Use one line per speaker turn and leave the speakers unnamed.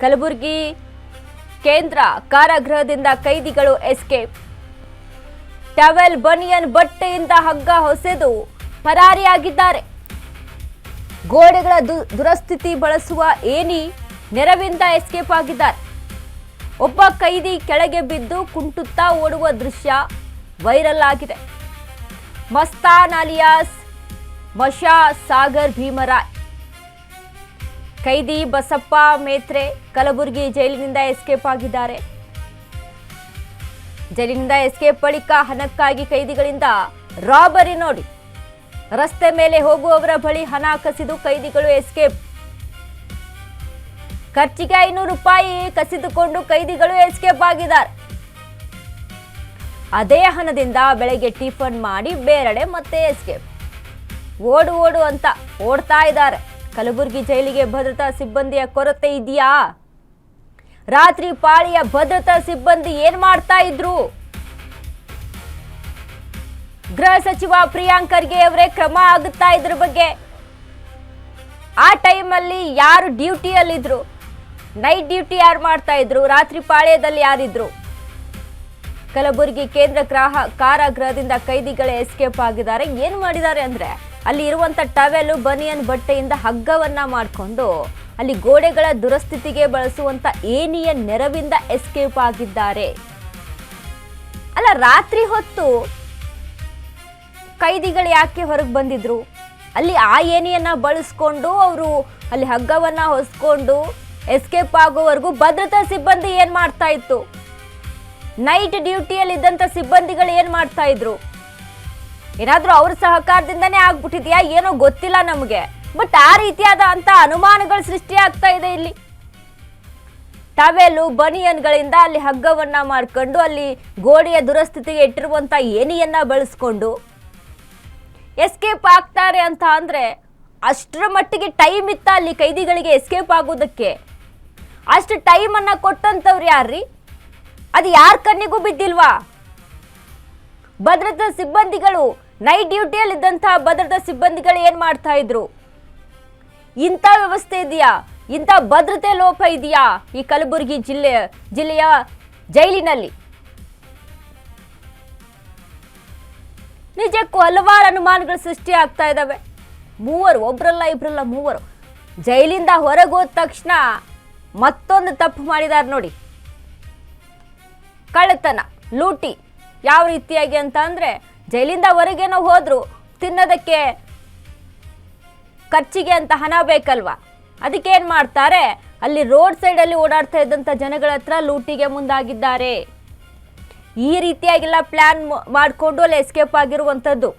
ಕಲಬುರಗಿ ಕೇಂದ್ರ ಕಾರಾಗೃಹದಿಂದ ಕೈದಿಗಳು escape. Towel banian ಬಟ್ಟೆಯಿಂದ ಹಗ್ಗ ಹೊಸೆದು ಪರಾರಿಯಾಗಿದ್ದಾರೆ. ಗೋಡೆಗಳ ದುರಸ್ಥಿತಿ ಬಳಸುವ ಏನಿ ನೆರವಿಂದ ಎಸ್ಕೇಪ್ ಆಗಿದ್ದಾರೆ. ಒಬ್ಬ ಕೈದಿ ಕೆಳಗೆ ಬಿದ್ದು ಕುಂಟುತ್ತಾ ಓಡುವ ದೃಶ್ಯ ವೈರಲ್ ಆಗಿದೆ. ಮಸ್ತಾನ್ ಅಲಿಯಾಸ್ ಮಶಾ ಸಾಗರ್ ಭೀಮರಾಯ್ ಕೈದಿ ಬಸಪ್ಪ ಮೇತ್ರೆ ಕಲಬುರಗಿ ಜೈಲಿನಿಂದ ಎಸ್ಕೇಪ್ ಆಗಿದ್ದಾರೆ. ಜೈಲಿನಿಂದ ಎಸ್ಕೇಪ್ ಬಳಿಕ ಹಣಕ್ಕಾಗಿ ಕೈದಿಗಳಿಂದ ರಾಬರಿ ನೋಡಿ. ರಸ್ತೆ ಮೇಲೆ ಹೋಗುವವರ ಬಳಿ ಹಣ ಕಸಿದು ಕೈದಿಗಳು ಎಸ್ಕೇಪ್. ಖರ್ಚಿಗೆ 500 ರೂಪಾಯಿ ಕಸಿದುಕೊಂಡು ಕೈದಿಗಳು ಎಸ್ಕೇಪ್ ಆಗಿದ್ದಾರೆ. ಅದೇ ಹಣದಿಂದ ಬೆಳಗ್ಗೆ ಟಿಫನ್ ಮಾಡಿ ಬೇರೆಡೆ ಮತ್ತೆ ಎಸ್ಕೇಪ್. ಓಡು ಅಂತ ಓಡ್ತಾ ಇದ್ದಾರೆ. ಕಲಬುರಗಿ ಜೈಲಿಗೆ ಭದ್ರತಾ ಸಿಬ್ಬಂದಿಯ ಕೊರತೆ ಇದೆಯಾ? ರಾತ್ರಿ ಪಾಳಿಯ ಭದ್ರತಾ ಸಿಬ್ಬಂದಿ ಏನ್ ಮಾಡ್ತಾ ಇದ್ರು? ಗೃಹ ಸಚಿವ ಪ್ರಿಯಾಂಕ್ ಖರ್ಗೆ ಅವರೇ ಕ್ರಮ ಆಗುತ್ತಾ ಇದ್ರ ಬಗ್ಗೆ? ಆ ಟೈಮಲ್ಲಿ ಯಾರು ಡ್ಯೂಟಿಯಲ್ಲಿದ್ರು? ನೈಟ್ ಡ್ಯೂಟಿ ಯಾರು ಮಾಡ್ತಾ ಇದ್ರು? ರಾತ್ರಿ ಪಾಳ್ಯದಲ್ಲಿ ಯಾರಿದ್ರು? ಕಲಬುರಗಿ ಕೇಂದ್ರ ಕಾರಾಗೃಹದಿಂದ ಕೈದಿಗಳ ಎಸ್ಕೇಪ್ ಆಗಿದ್ದಾರೆ. ಏನು ಮಾಡಿದ್ದಾರೆ ಅಂದ್ರೆ ಅಲ್ಲಿ ಇರುವಂತ ಟವೆಲ್ ಬನಿಯನ್ ಬಟ್ಟೆಯಿಂದ ಹಗ್ಗವನ್ನ ಮಾಡಿಕೊಂಡು ಅಲ್ಲಿ ಗೋಡೆಗಳ ದುರಸ್ಥಿತಿಗೆ ಬಳಸುವಂತ ಏನಿಯ ನೆರವಿಂದ ಎಸ್ಕೇಪ್ ಆಗಿದ್ದಾರೆ. ಅಲ್ಲ, ರಾತ್ರಿ ಹೊತ್ತು ಕೈದಿಗಳು ಯಾಕೆ ಹೊರಗೆ ಬಂದಿದ್ರು? ಅಲ್ಲಿ ಆ ಏನಿಯನ್ನ ಬಳಸ್ಕೊಂಡು ಅವರು ಅಲ್ಲಿ ಹಗ್ಗವನ್ನ ಹೊಸ್ಕೊಂಡು ಎಸ್ಕೇಪ್ ಆಗೋವರೆಗೂ ಭದ್ರತಾ ಸಿಬ್ಬಂದಿ ಏನ್ ಮಾಡ್ತಾ ಇತ್ತು? ನೈಟ್ ಡ್ಯೂಟಿಯಲ್ಲಿ ಇದ್ದಂತ ಸಿಬ್ಬಂದಿಗಳು ಏನ್ ಮಾಡ್ತಾ ಇದ್ರು? ಏನಾದ್ರೂ ಅವ್ರ ಸಹಕಾರದಿಂದನೇ ಆಗ್ಬಿಟ್ಟಿದ್ಯಾ ಏನೋ ಗೊತ್ತಿಲ್ಲ ನಮಗೆ. ಬಟ್ ಆ ರೀತಿಯಾದ ಅಂತ ಅನುಮಾನಗಳು ಸೃಷ್ಟಿ ಆಗ್ತಾ ಇದೆ. ಇಲ್ಲಿ ಟವೆಲು ಬನಿಯನ್ಗಳಿಂದ ಅಲ್ಲಿ ಹಗ್ಗವನ್ನ ಮಾಡ್ಕೊಂಡು ಅಲ್ಲಿ ಗೋಡೆಯ ದುರಸ್ಥಿತಿಗೆ ಇಟ್ಟಿರುವಂತ ಏನಿಯನ್ನ ಬಳಸ್ಕೊಂಡು ಎಸ್ಕೇಪ್ ಆಗ್ತಾರೆ ಅಂತ ಅಂದ್ರೆ ಅಷ್ಟರ ಮಟ್ಟಿಗೆ ಟೈಮ್ ಇತ್ತ ಅಲ್ಲಿ ಕೈದಿಗಳಿಗೆ ಎಸ್ಕೇಪ್ ಆಗೋದಕ್ಕೆ? ಅಷ್ಟು ಟೈಮ್ ಅನ್ನ ಕೊಟ್ಟಂತವ್ರು ಯಾರ್ರಿ? ಅದು ಯಾರ ಕಣ್ಣಿಗೂ ಬಿದ್ದಿಲ್ವಾ? ಭದ್ರತಾ ಸಿಬ್ಬಂದಿಗಳು ನೈಟ್ ಡ್ಯೂಟಿಯಲ್ಲಿ ಇದ್ದಂತಹ ಭದ್ರತಾ ಸಿಬ್ಬಂದಿಗಳು ಏನ್ ಮಾಡ್ತಾ ಇದ್ರು? ಇಂಥ ವ್ಯವಸ್ಥೆ ಇದೆಯಾ? ಇಂಥ ಭದ್ರತೆ ಲೋಪ ಇದೆಯಾ ಈ ಕಲಬುರಗಿ ಜಿಲ್ಲೆಯ ಜೈಲಿನಲ್ಲಿ? ನಿಜಕ್ಕೂ ಹಲವಾರು ಅನುಮಾನಗಳು ಸೃಷ್ಟಿ ಆಗ್ತಾ ಇದ್ದಾವೆ. ಒಬ್ರಲ್ಲ ಇಬ್ರಲ್ಲ ಮೂವರು ಜೈಲಿಂದ ಹೊರಗೋದ ತಕ್ಷಣ ಮತ್ತೊಂದು ತಪ್ಪು ಮಾಡಿದ್ದಾರೆ ನೋಡಿ. ಕಳ್ಳತನ, ಲೂಟಿ. ಯಾವ ರೀತಿಯಾಗಿ ಅಂತ ಅಂದ್ರೆ ಜೈಲಿಂದ ಹೊರಗೇನೋ ಹೋದ್ರು, ತಿನ್ನೋದಕ್ಕೆ ಖರ್ಚಿಗೆ ಅಂತ ಹಣ ಬೇಕಲ್ವಾ? ಅದಕ್ಕೆ ಏನ್ ಮಾಡ್ತಾರೆ, ಅಲ್ಲಿ ರೋಡ್ ಸೈಡ್ ಅಲ್ಲಿ ಓಡಾಡ್ತಾ ಇದ್ದಂತ ಜನಗಳ ಹತ್ರ ಲೂಟಿಗೆ ಮುಂದಾಗಿದ್ದಾರೆ. ಈ ರೀತಿಯಾಗೆಲ್ಲ ಪ್ಲಾನ್ ಮಾಡಿಕೊಂಡು ಅಲ್ಲಿ ಎಸ್ಕೇಪ್ ಆಗಿರುವಂತದ್ದು.